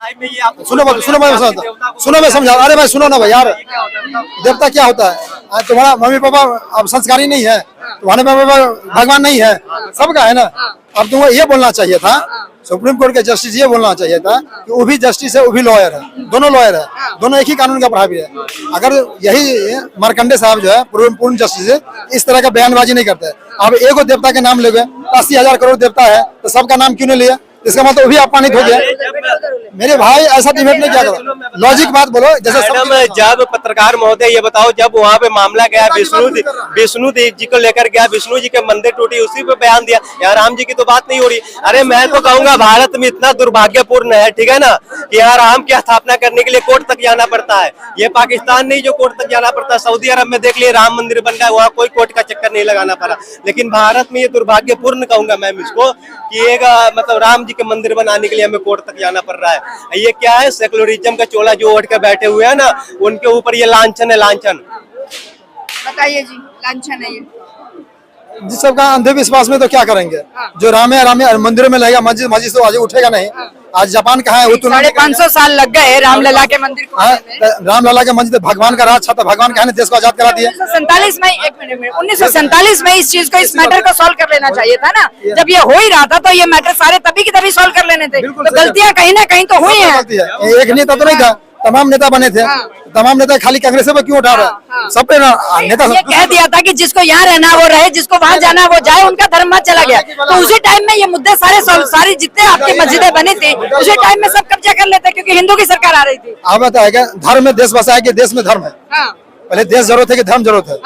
सुनो मैं समझा। अरे भाई सुनो ना भाई यार, देवता क्या होता है? तुम्हारा मम्मी पापा अब संस्कारी नहीं है, तुम्हारे मम्मी पापा भगवान नहीं है, सबका है ना। अब तुमको ये बोलना चाहिए था, सुप्रीम कोर्ट के जस्टिस ये बोलना चाहिए था कि वो भी जस्टिस है, वो भी लॉयर है, दोनों लॉयर है, दोनों एक ही कानून का प्रभावी है। अगर यही मार्कंडे साहब जो है पूर्ण जस्टिस है, इस तरह का बयानबाजी नहीं करते। अब एगो देवता के नाम ले गए, 80,000 करोड़ देवता है तो सबका नाम क्यों नहीं लिया? इसका मतलब वो भी अपमानित हो गया। मेरे भाई ऐसा डिबेट नहीं किया करो, लॉजिक बात बोलो। जैसे जब पत्रकार महोदय ये बताओ, जब वहाँ पे मामला गया विष्णु जी को लेकर गया, विष्णु जी के मंदिर टूटी, उसी पे बयान दिया। यहाँ राम जी की तो बात नहीं हो रही। अरे मैं तो कहूँगा भारत में इतना दुर्भाग्यपूर्ण है, ठीक है ना, कि यहाँ राम की स्थापना करने के लिए कोर्ट तक जाना पड़ता है। ये पाकिस्तान नहीं जो कोर्ट तक जाना पड़ता है। सऊदी अरब में देख लिए राम मंदिर बन गया, वहाँ कोई कोर्ट का चक्कर नहीं लगाना पड़ा। लेकिन भारत में ये दुर्भाग्यपूर्ण कहूंगा मैं इसको, कि एक मतलब राम जी के मंदिर बनाने के लिए हमें कोर्ट तक जाना पड़ रहा है। ये क्या है? सेकुलरिज्म का चोला जो ओढ़ के बैठे हुए हैं ना, उनके ऊपर ये लांछन है, लांछन। बताइए जी, लांछन है ये। जिस सबका अंधविश्वास में तो क्या करेंगे? जो राम है मंदिरों में लगेगा, मस्जिद तो आज उठेगा नहीं। आज जापान कहाँ है? 550 साल लग गए रामलला के मंदिर को। रामलला के मंदिर भगवान का राज था, भगवान का देश को आजाद करा दिया। 1947 में इस चीज को, इस मैटर को सॉल्व कर लेना चाहिए था ना। जब ये हो ही रहा था तो ये मैटर सारे तभी की तभी सॉल्व कर लेने थे। तो गलतियां कहीं ना कहीं तो हुई है। एक नेता तो नहीं था, तमाम नेता बने थे। तमाम नेता खाली कांग्रेस पे क्यों उठा रहा है? सब पे नेता ये कह दिया था कि जिसको यहाँ रहना वो रहे, जिसको वहाँ जाना वो जाए, उनका धर्म मत चला गया। तो उसी टाइम में ये मुद्दे सारी जितने आपकी मस्जिदें बनी थी, उसी टाइम में सब कब्जा कर लेते, क्योंकि हिंदू की सरकार आ रही थी। आप बताएगा धर्म में देश बसा है कि देश में धर्म है? पहले देश जरूरत है कि धर्म जरूरत है?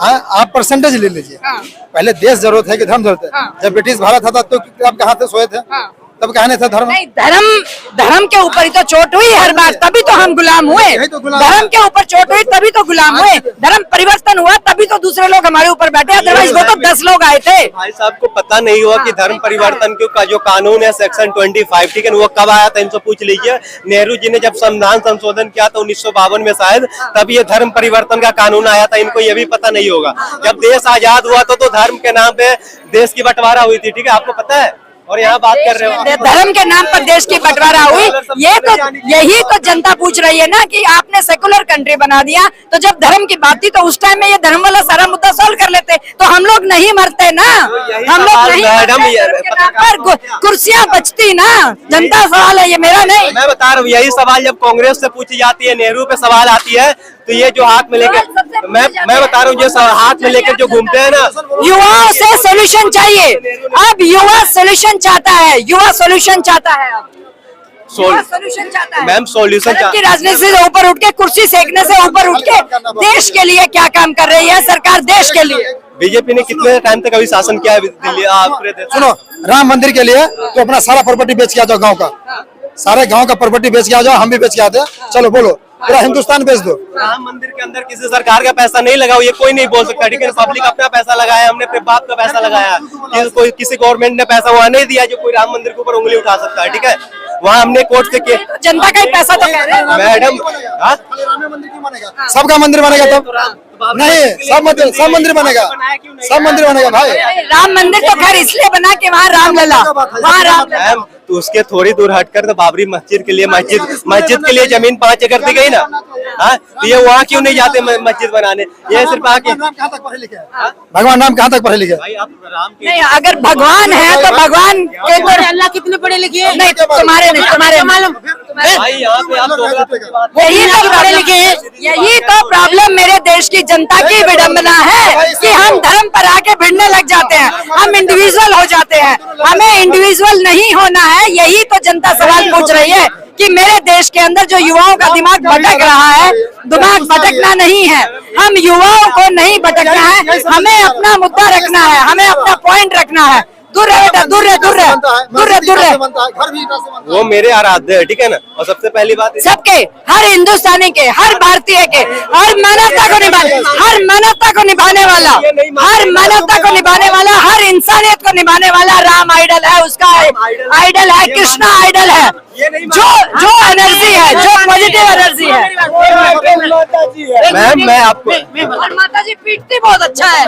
आप परसेंटेज ले लीजिए। पहले देश जरूरत है कि धर्म जरूरत है? जब ब्रिटिश भारत था तो आप कहाँ थे, सोए थे? तब कहने था धर्म नहीं, धर्म के ऊपर ही तो चोट हुई हर बार, तभी तो हम गुलाम हुए। धर्म के ऊपर चोट हुई तभी तो गुलाम हुए। धर्म परिवर्तन हुआ तभी तो दूसरे लोग हमारे ऊपर बैठे, अदरवाइज वो तो 10 लोग आए थे। भाई साहब को पता नहीं हुआ कि धर्म परिवर्तन का जो कानून है सेक्शन 25, ठीक है, वो कब आया था इनसे पूछ लीजिए। नेहरू जी ने जब संविधान संशोधन किया था 1952 में शायद, तब ये धर्म परिवर्तन का कानून आया था। इनको ये भी पता नहीं होगा। जब देश आजाद हुआ तो धर्म के नाम पे देश की बंटवारा हुई थी, ठीक है, आपको पता है। और यहाँ बात कर रहे हो धर्म के नाम पर देश की बंटवारा हुई। यही तो जनता पूछ रही है ना कि आपने सेकुलर कंट्री बना दिया, तो जब धर्म की बात थी तो उस टाइम में ये धर्म वाला सारा मुद्दा सॉल्व कर लेते, तो हम लोग नहीं मरते ना। हम लोग नहीं, कुर्सियां बचती ना। जनता सवाल है ये, मेरा नहीं। मैं बता रहा हूँ, यही सवाल जब कांग्रेस से पूछी जाती है, नेहरू पे सवाल आती है, तो ये जो हाथ में लेकर मैं बता रहा हूँ, जो हाथ में लेकर जो घूमते हैं ना, युवाओं से सोल्यूशन चाहिए। अब युवा सोल्यूशन चाहता है, युवा सोल्यूशन चाहता है। अब सोल्यूशन चाहता है मैम, सोल्यूशन की राजनीति से ऊपर उठ के, कुर्सी सेकने से ऊपर उठ के देश के लिए क्या काम कर रही है सरकार? देश के लिए बीजेपी ने कितने टाइम तक अभी शासन किया है दिल्ली? सुनो, राम मंदिर के लिए तो अपना सारा प्रॉपर्टी बेच के आ जाओ, गाँव का सारे गाँव का प्रॉपर्टी बेच के आ जाओ, हम भी बेच के आते हैं। चलो बोलो, पूरा हिंदुस्तान बेच दो। राम मंदिर के अंदर किसी सरकार का पैसा नहीं लगा, ये कोई नहीं बोल सकता, ठीक है। पब्लिक अपना पैसा लगाया, हमने अपने बाप का पैसा लगाया। कोई किसी गवर्नमेंट ने पैसा वहाँ नहीं दिया जो कोई राम मंदिर के ऊपर उंगली उठा सकता है, ठीक है। वहाँ हमने कोर्ट से किया। जनता का ही पैसा तो कह रहे हैं मैडम। सबका मंदिर बनेगा तब नहीं, सब मंदिर बनेगा, सब मंदिर बनेगा भाई। राम मंदिर तो खैर इसलिए बना कि वहाँ रामलला, वहाँ राम। तो उसके थोड़ी दूर हटकर तो बाबरी मस्जिद के लिए मस्जिद के लिए जमीन 5 एकड़ दी गई ना। हाँ, तो ये वहाँ क्यों नहीं जाते मस्जिद बनाने? ये सिर्फ आके भगवान नाम कहाँ तक पढ़े लिखे? नहीं, अगर भगवान है तो भगवान के तो अल्लाह कितने पढ़े लिखे? नहीं, तुम्हारे नहीं, तुम्हारे मालूम। यही तो प्रॉब्लम मेरे देश की जनता की विडंबना है कि हम धर्म पर आके भिड़ने लग जाते हैं, हम इंडिविजुअल हो जाते हैं। हमें इंडिविजुअल नहीं होना है। यही तो जनता सवाल पूछ रही है कि मेरे देश के अंदर जो युवाओं का दिमाग भटक रहा है, दिमाग भटकना नहीं है। हम युवाओं को नहीं भटकना है, हमें अपना मुद्दा रखना है, हमें अपना पॉइंट रखना है। दूर रहे बेटा, दूर रहे, दूर रहे, दूर रहे, दूर रहे। वो मेरे आराध्य है, ठीक है ना। और सबसे पहली बात सबके, हर हिंदुस्तानी के, हर भारतीय के, हर मानवता को निभाने, हर मानवता को निभाने वाला, हर मानवता को निभाने वाला, हर इंसानियत को निभाने वाला राम आइडल है। उसका आइडल है, कृष्णा आइडल है। जो एनर्जी है, जो पॉजिटिव एनर्जी है। मैम, मैं आपको और माता जी पीटती बहुत अच्छा है।